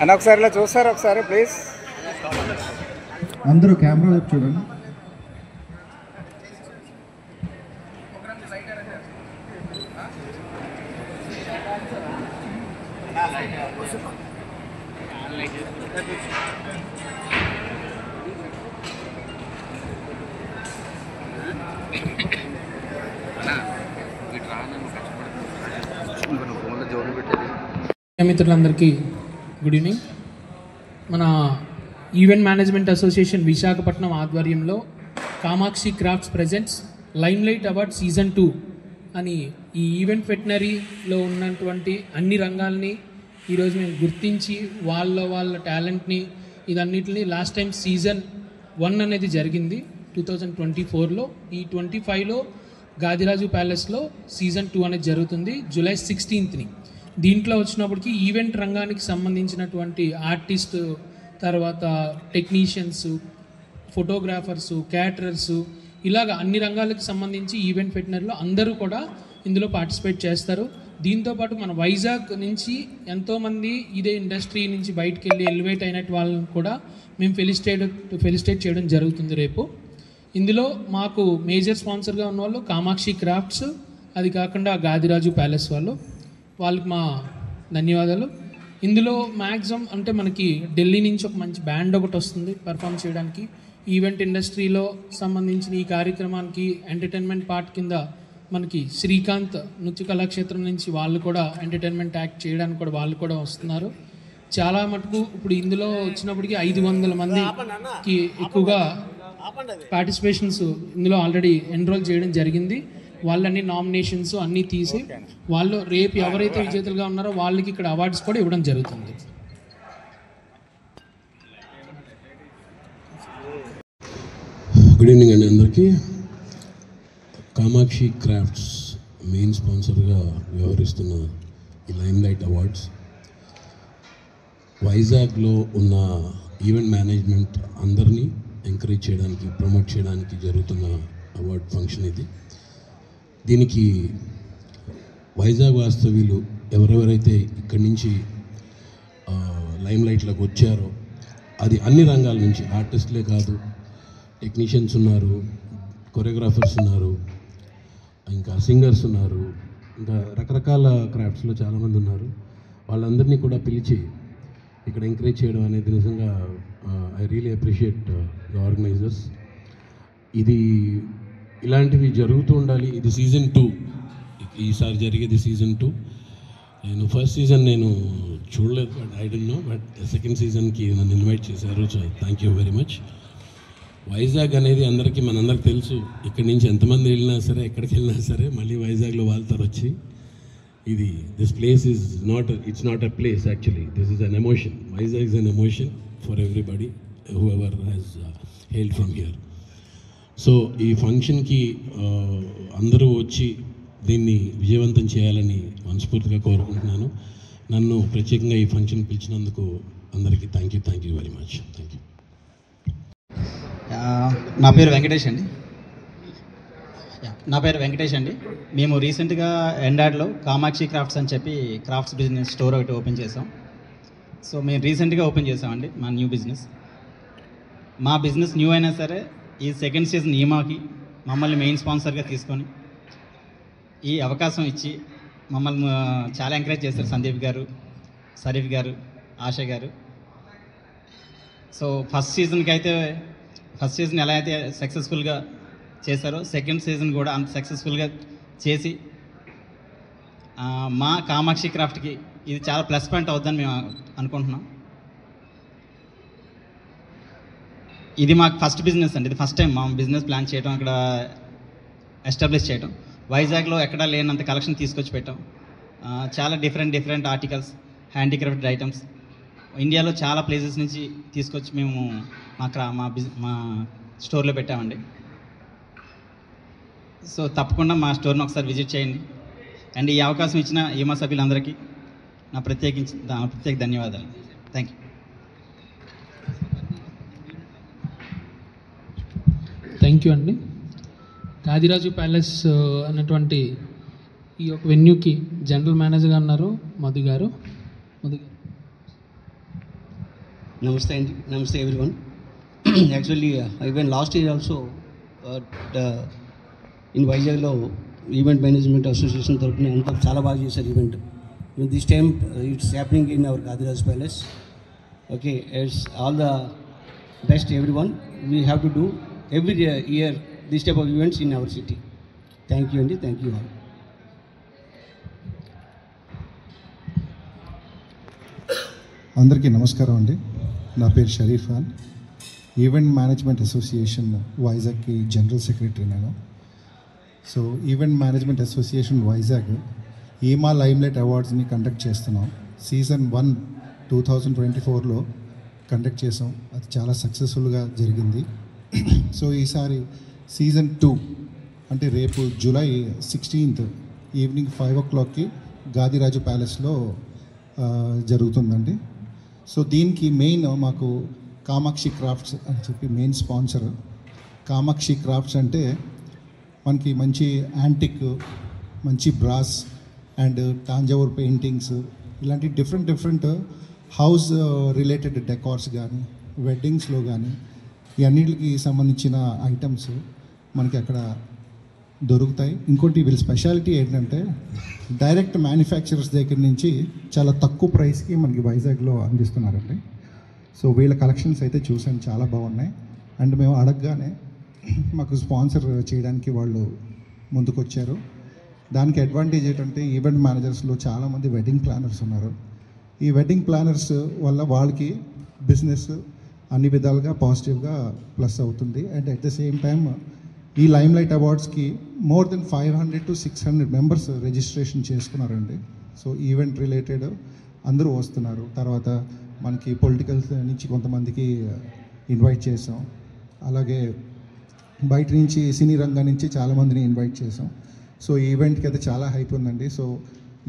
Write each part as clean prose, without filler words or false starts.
అన్న ఒకసారి ఇలా చూస్తారు ఒకసారి ప్లీజ్. అందరూ కెమెరా వైపు చూడండి. మిత్రులందరికీ గుడ్ ఈవినింగ్. మన ఈవెంట్ మేనేజ్మెంట్ అసోసియేషన్ విశాఖపట్నం ఆధ్వర్యంలో Kamakshi crafts presents limelight award season 2 అని ఈ ఈవెంట్ వెటనరీలో ఉన్నటువంటి అన్ని రంగాల్ని ఈరోజు మేము గుర్తించి వాళ్ళ టాలెంట్ని ఇదన్నిటిని లాస్ట్ టైం సీజన్ 1 అనేది జరిగింది 2024లో. ఈ 25లో గాదిరాజు ప్యాలెస్లో సీజన్ 2 అనేది జరుగుతుంది జూలై 16th. దీంట్లో వచ్చినప్పటికీ ఈవెంట్ రంగానికి సంబంధించినటువంటి ఆర్టిస్ట్, తర్వాత టెక్నీషియన్స్, ఫోటోగ్రాఫర్సు, క్యాటరర్సు, ఇలాగ అన్ని రంగాలకు సంబంధించి ఈవెంట్ వెటనరీలో అందరూ కూడా ఇందులో పార్టిసిపేట్ చేస్తారు. దీంతోపాటు మన వైజాగ్ నుంచి ఎంతోమంది ఇదే ఇండస్ట్రీ నుంచి బయటకు వెళ్ళి ఎలివేట్ అయినట్టు వాళ్ళని కూడా మేము ఫెలిసిటేట్ చేయడం జరుగుతుంది రేపు. ఇందులో మాకు మేజర్ స్పాన్సర్గా ఉన్న వాళ్ళు కామాక్షి క్రాఫ్ట్స్, అది కాకుండా గాదిరాజు ప్యాలెస్ వాళ్ళకి మా ధన్యవాదాలు. ఇందులో మ్యాక్సిమం అంటే మనకి ఢిల్లీ నుంచి ఒక మంచి బ్యాండ్ ఒకటి వస్తుంది పర్ఫామ్ చేయడానికి. ఈవెంట్ ఇండస్ట్రీలో సంబంధించిన ఈ కార్యక్రమానికి ఎంటర్టైన్మెంట్ పార్ట్ కింద మనకి శ్రీకాంత్ నృత్య కళాక్షేత్రం నుంచి వాళ్ళు కూడా ఎంటర్టైన్మెంట్ యాక్ట్ చేయడానికి కూడా వాళ్ళు కూడా వస్తున్నారు. చాలా మటుకు ఇప్పుడు ఇందులో వచ్చినప్పటికీ 500 మందికి ఎక్కువగా పార్టిసిపేషన్స్ ఇందులో ఆల్రెడీ ఎన్రోల్ చేయడం జరిగింది. వాళ్ళన్ని నామినేషన్స్ అన్నీ తీసి వాళ్ళు రేపు ఎవరైతే విజేతలుగా ఉన్నారో వాళ్ళకి ఇక్కడ అవార్డ్స్ కూడా ఇవ్వడం జరుగుతుంది. గుడ్ ఈవినింగ్ అండి అందరికీ. కామాక్షి క్రాఫ్ట్స్ మెయిన్ స్పాన్సర్గా వ్యవహరిస్తున్న ఈ లైమ్లైట్ అవార్డ్స్ వైజాగ్లో ఉన్న ఈవెంట్ మేనేజ్మెంట్ అందరినీ ఎంకరేజ్ చేయడానికి, ప్రమోట్ చేయడానికి జరుగుతున్న అవార్డ్ ఫంక్షన్ ఇది. దీనికి వైజాగ్ వాస్తవ్యులు ఎవరెవరైతే ఇక్కడి నుంచి లైమ్లైట్లోకి వచ్చారో అది అన్ని రంగాల నుంచి, ఆర్టిస్టులే కాదు, టెక్నీషియన్స్ ఉన్నారు, కొరియోగ్రాఫర్స్ ఉన్నారు, ఇంకా సింగర్స్ ఉన్నారు, ఇంకా రకరకాల క్రాఫ్ట్స్లో చాలామంది ఉన్నారు. వాళ్ళందరినీ కూడా పిలిచి ఇక్కడ ఎంకరేజ్ చేయడం అనేది నిజంగా I really appreciate the organisers. ఇది ఇలాంటివి జరుగుతూ ఉండాలి. ఇది సీజన్ 2, ఈసారి జరిగేది సీజన్ 2. నేను ఫస్ట్ సీజన్ నేను చూడలేదు, but I don't know, but second సీజన్కి నన్ను ఇన్వైట్ చేశారు. So thank you very much. Vizag అనేది మనందరికి తెలుసు. ఇక్కడి నుంచి ఎంతమంది వెళ్ళినా సరే, ఎక్కడికి వెళ్ళినా సరే మళ్ళీ వైజాగ్లో వాళ్తారు వచ్చి. ఇది this place is it's not a place, actually this is an emotion. Vizag is an emotion for everybody who ever has hailed from here. So ఈ ఫంక్షన్కి అందరూ వచ్చి దీన్ని విజయవంతం చేయాలని మనస్ఫూర్తిగా కోరుకుంటున్నాను. నన్ను ప్రత్యేకంగా ఈ ఫంక్షన్ పిలిచినందుకు అందరికీ thank you very much. Thank you. నా పేరు వెంకటేష్ అండి. మేము రీసెంట్గా ఎండాడ్లో కామాక్షి క్రాఫ్ట్స్ అని చెప్పి క్రాఫ్ట్స్ బిజినెస్ స్టోర్ ఒకటి ఓపెన్ చేసాం. సో మేము రీసెంట్గా ఓపెన్ చేసామండి మా న్యూ బిజినెస్. మా బిజినెస్ న్యూ అయినా సరే ఈ సెకండ్ సీజన్ ఈమాకి మమ్మల్ని మెయిన్ స్పాన్సర్గా తీసుకొని ఈ అవకాశం ఇచ్చి మమ్మల్ని చాలా ఎంకరేజ్ చేశారు సందీప్ గారు, షరీఫ్ గారు, ఆశ గారు. సో ఫస్ట్ సీజన్ ఎలా అయితే సక్సెస్ఫుల్గా చేశారో సెకండ్ సీజన్ కూడా అంత సక్సెస్ఫుల్గా చేసి మా కామాక్షి క్రాఫ్ట్కి ఇది చాలా ప్లస్ పాయింట్ అవుద్దని మేము అనుకుంటున్నాం. ఇది మాకు ఫస్ట్ బిజినెస్ అండి. ఇది ఫస్ట్ టైం మా బిజినెస్ ప్లాన్ చేయడం, అక్కడ ఎస్టాబ్లిష్ చేయడం. వైజాగ్లో ఎక్కడా లేనంత కలెక్షన్ తీసుకొచ్చి పెట్టాం. చాలా డిఫరెంట్ ఆర్టికల్స్, హ్యాండీక్రాఫ్ట్ ఐటమ్స్ ఇండియాలో చాలా ప్లేసెస్ నుంచి తీసుకొచ్చి మేము మా స్టోర్లో పెట్టామండి. సో తప్పకుండా మా స్టోర్ని ఒకసారి విజిట్ చేయండి. అండ్ ఈ అవకాశం ఇచ్చిన ఈమా సభ్యులందరికీ నా ప్రత్యేక ధన్యవాదాలు. Thank you. థ్యాంక్ యూ అండి. గాదిరాజు ప్యాలెస్ అన్నటువంటి ఈ యొక్క వెన్యూకి జనరల్ మేనేజర్గా ఉన్నారు మధు గారు. మధు గారు. Namaste and namaste everyone. Actually, even last year also in Vizaglo Event Management Association తరపున అంతా చాలా బాగా చేశారు event. This time it's happening in our Gadiraj Palace. Okay, it's all the best everyone. We have to do every year this type of events in our city. Thank you and thank you all. అందరికీ నమస్కారం అండి. నా పేరు Sharif Khan, event management association వైజాగ్కి general secretary నేను. So event management association Vizag EMA limelight అవార్డ్స్ని conduct చేస్తున్నాం. Season 1 2024లో కండక్ట్ చేసాం. అది చాలా సక్సెస్ఫుల్గా జరిగింది. సో ఈసారి సీజన్ 2 అంటే రేపు జూలై 16th ఈవినింగ్ 5 o'clockకి గాదిరాజు ప్యాలెస్లో జరుగుతుందండి. సో దీనికి మెయిన్ మాకు కామాక్షి క్రాఫ్ట్స్ అని చెప్పి మెయిన్ స్పాన్సర్. కామాక్షి క్రాఫ్ట్స్ అంటే మనకి మంచి యాంటిక్, మంచి బ్రాస్ అండ్ టాంజావూర్ పెయింటింగ్స్ ఇలాంటి డిఫరెంట్ హౌస్ రిలేటెడ్ డెకార్స్ కానీ వెడ్డింగ్స్లో కానీ ఇవన్నిటికి సంబంధించిన ఐటమ్స్ మనకి అక్కడ దొరుకుతాయి. ఇంకోటి వీళ్ళ స్పెషాలిటీ ఏంటంటే డైరెక్ట్ మ్యానుఫ్యాక్చరర్స్ దగ్గర నుంచి చాలా తక్కువ ప్రైస్కి మనకి వైజాగ్లో అందిస్తున్నారండి. సో వీళ్ళ కలెక్షన్స్ అయితే చూసాను, చాలా బాగున్నాయి. అండ్ మేము అడగగానే మాకు స్పాన్సర్ చేయడానికి వాళ్ళు ముందుకొచ్చారు. దానికి అడ్వాంటేజ్ ఏంటంటే ఈవెంట్ మేనేజర్స్లో చాలామంది వెడ్డింగ్ ప్లానర్స్ ఉన్నారు. ఈ వెడ్డింగ్ ప్లానర్స్ వల్ల వాళ్ళకి బిజినెస్ అన్ని విధాలుగా పాజిటివ్గా ప్లస్ అవుతుంది. And at the same time ఈ లైమ్లైట్ అవార్డ్స్కి more than 500 to 600 members registration చేసుకున్నారండి. సో ఈవెంట్ రిలేటెడ్ అందరూ వస్తున్నారు. తర్వాత మనకి పొలిటికల్ నుంచి కొంతమందికి ఇన్వైట్ చేసాం. అలాగే బయట నుంచి సినీ రంగం నుంచి చాలామందిని ఇన్వైట్ చేసాం. సో ఈ ఈవెంట్కి అయితే చాలా హైప్ ఉందండి. సో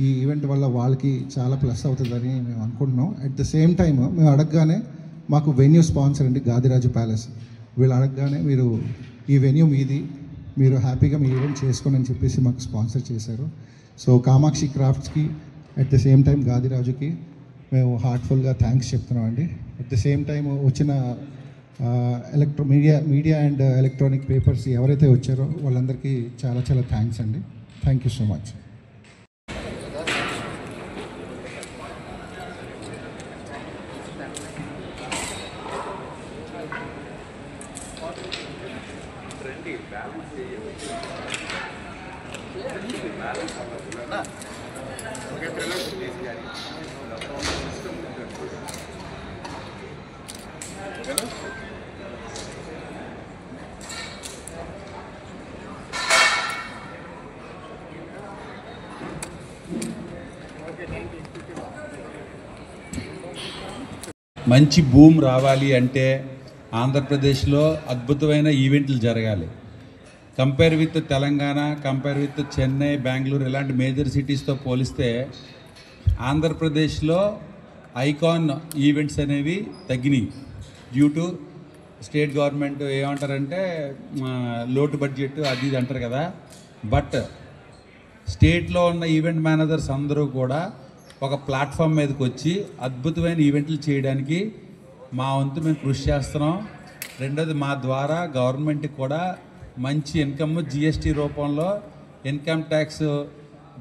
ఈ ఈవెంట్ వల్ల వాళ్ళకి చాలా ప్లస్ అవుతుందని మేము అనుకుంటున్నాం. అట్ ద సేమ్ టైమ్ మేము అడగగానే మాకు వెన్యూ స్పాన్సర్ అండి గాదిరాజు ప్యాలెస్. వీళ్ళు అడగగానే మీరు ఈ వెన్యూ మీది, మీరు హ్యాపీగా మీ ఈవెంట్ చేసుకోండి అని చెప్పేసి మాకు స్పాన్సర్ చేశారు. సో కామాక్షి క్రాఫ్ట్స్కి అట్ ద సేమ్ టైం గాదిరాజుకి మేము హార్ట్ఫుల్గా థ్యాంక్స్ చెప్తున్నామండి. అట్ ద సేమ్ టైం వచ్చిన మీడియా అండ్ ఎలక్ట్రానిక్ పేపర్స్ ఎవరైతే వచ్చారో వాళ్ళందరికీ చాలా థ్యాంక్స్ అండి. Thank you so much. మంచి బూమ్ రావాలి అంటే ఆంధ్రప్రదేశ్లో అద్భుతమైన ఈవెంట్లు జరగాలి. Compare with Telangana, compare with Chennai, Bengaluru ఇలాంటి మేజర్ సిటీస్తో పోలిస్తే ఆంధ్రప్రదేశ్లో ఐకాన్ ఈవెంట్స్ అనేవి తగ్గినాయి. డ్యూ టు స్టేట్ గవర్నమెంట్ ఏమంటారంటే లోటు బడ్జెట్ అది ఇది అంటారు కదా. బట్ స్టేట్లో ఉన్న ఈవెంట్ మేనేజర్స్ అందరూ కూడా ఒక ప్లాట్ఫామ్ మీదకి వచ్చి అద్భుతమైన ఈవెంట్లు చేయడానికి మా వంతు మేము కృషి చేస్తున్నాం. రెండోది మా ద్వారా గవర్నమెంట్కి కూడా మంచి ఇన్కమ్ జిఎస్టీ రూపంలో ఇన్కమ్ ట్యాక్స్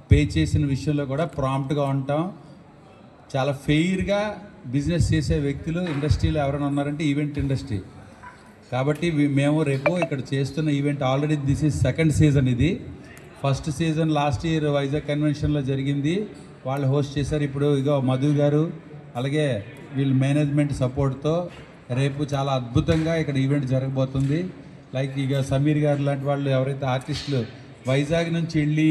పే చేసిన విషయంలో కూడా ప్రాంప్ట్గా ఉంటాం. చాలా ఫెయిర్గా బిజినెస్ చేసే వ్యక్తులు ఇండస్ట్రీలో ఎవరైనా ఉన్నారంటే ఈవెంట్ ఇండస్ట్రీ. కాబట్టి మేము రేపు ఇక్కడ చేస్తున్న event already this is second season. ఇది first season last year Vizag కన్వెన్షన్లో జరిగింది, వాళ్ళు హోస్ట్ చేశారు. ఇప్పుడు ఇగో మధు గారు అలాగే వీళ్ళ మేనేజ్మెంట్ సపోర్ట్తో రేపు చాలా అద్భుతంగా ఇక్కడ ఈవెంట్ జరగబోతుంది. లైక్ ఇక సమీర్ గారు లాంటి వాళ్ళు ఎవరైతే ఆర్టిస్టులు వైజాగ్ నుంచి వెళ్ళి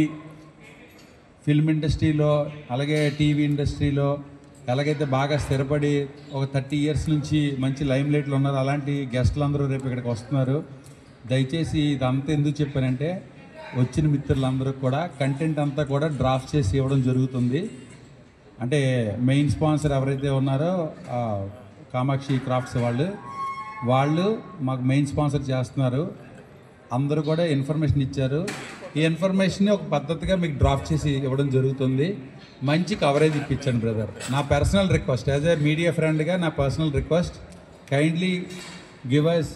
ఫిల్మ్ ఇండస్ట్రీలో అలాగే టీవీ ఇండస్ట్రీలో ఎలాగైతే బాగా స్థిరపడి ఒక 30 years నుంచి మంచి లైమ్ లైట్లు ఉన్నారు, అలాంటి గెస్టులు అందరూ రేపు ఇక్కడికి వస్తున్నారు. దయచేసి ఇదంతా ఎందుకు చెప్పానంటే వచ్చిన మిత్రులందరూ కూడా కంటెంట్ అంతా కూడా డ్రాఫ్ట్ చేసి ఇవ్వడం జరుగుతుంది. అంటే మెయిన్ స్పాన్సర్ ఎవరైతే ఉన్నారో కామాక్షి క్రాఫ్ట్స్ వాళ్ళు మాకు మెయిన్ స్పాన్సర్ చేస్తున్నారు. అందరూ కూడా ఇన్ఫర్మేషన్ ఇచ్చారు. ఈ ఇన్ఫర్మేషన్ని ఒక పద్ధతిగా మీకు డ్రాఫ్ట్ చేసి ఇవ్వడం జరుగుతుంది. మంచి కవరేజ్ ఇప్పించండి బ్రదర్. నా personal request as a media ఫ్రెండ్గా నా పర్సనల్ రిక్వెస్ట్, కైండ్లీ గివ్ అస్